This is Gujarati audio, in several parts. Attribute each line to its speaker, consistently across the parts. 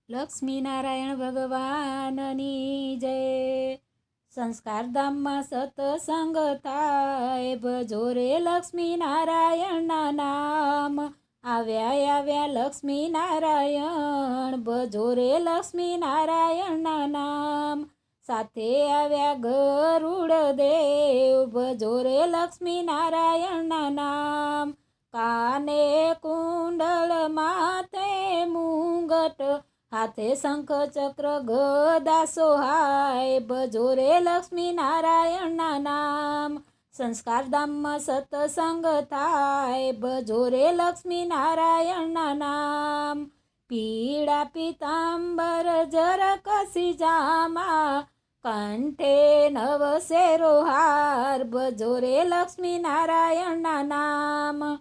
Speaker 1: લક્ષ્મીનારાયણ ભગવાનની જય। સંસ્કારધામમાં સત્સંગ થાય, ભજો રે લક્ષ્મીનારાયણના નામ। આવ્યા લક્ષ્મીનારાયણ, ભજો રે લક્ષ્મીનારાયણના નામ। સાથે આવ્યા ગરુડ દેવ, ભજો રે લક્ષ્મીનારાયણના નામ। કાને કુંડળ માથે મુંગટ, હાથે શંખ ચક્ર ગદા સોહાય, ભજો રે લક્ષ્મીનારાયણના નામ। સંસ્કારધામમાં સત્સંગ થાય, ભજો રે લક્ષ્મીનારાયણના નામ। પીળા પીતાંબર જરકસી જામા, કંઠે નવ શેરો હાર, ભજો રે લક્ષ્મીનારાયણના નામ।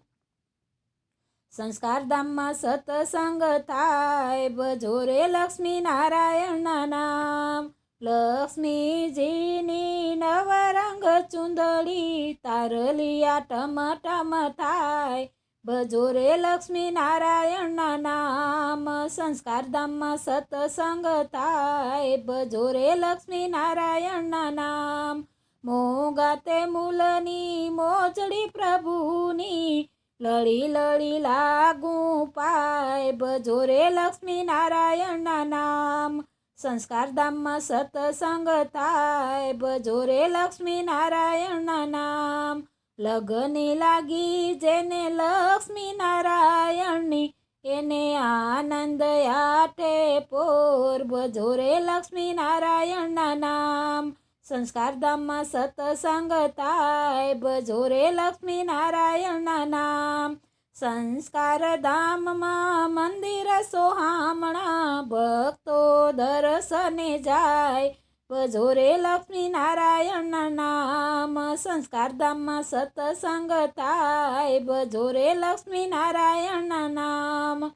Speaker 1: સંસ્કારધામમાં સત્સંગ થાય, ભજો રે લક્ષ્મીનારાયણના નામ। લક્ષ્મીજીની નવરંગ ચુંદડી, તારલિયા ટમટમ થાય, ભજો રે લક્ષ્મીનારાયણના નામ। સંસ્કારધામમાં સત્સંગ થાય, ભજો રે લક્ષ્મીનારાયણના નામ। મોંઘા તે મૂલની મોજડી પ્રભુની, લળી લળી લાગુ પાય, ભજો રે લક્ષ્મીનારાયણના નામ। સંસ્કારધામમાં સત્સંગ થાય, ભજો રે લક્ષ્મીનારાયણના નામ। લગની લાગી જેને લક્ષ્મીનારાયણની, એને આનંદ આઠે પોર, ભજો રે લક્ષ્મીનારાયણના નામ। સંસ્કારધામમાં સત્સંગ થાય, ભજો રે લક્ષ્મીનારાયણના નામ। સંસ્કારધામમાં મંદિર સોહામણા, ભક્તો દર્શને જાય, ભજો રે લક્ષ્મીનારાયણના નામ। સંસ્કારધામમાં સત્સંગ થાય, ભજો રે લક્ષ્મીનારાયણના નામ।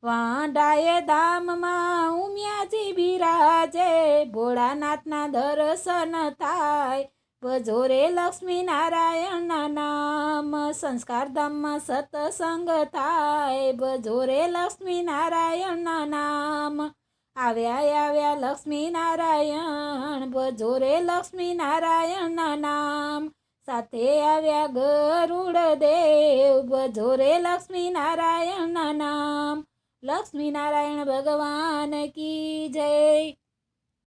Speaker 1: વાંઢાએ ધામમાં ઉમિયાજી બિરાજે, ભોળાનાથના દર્શન થાય, ભજો રે લક્ષ્મીનારાયણના નામ। સંસ્કારધામમાં સત્સંગ થાય, ભજો રે લક્ષ્મીનારાયણના નામ। આવ્યા લક્ષ્મીનારાયણ, ભજો રે લક્ષ્મીનારાયણના નામ। સાથે આવ્યા ગરુડ દેવ, ભજો રે લક્ષ્મીનારાયણના નામ। લક્ષ્મીનારાયણ ભગવાન કી જય।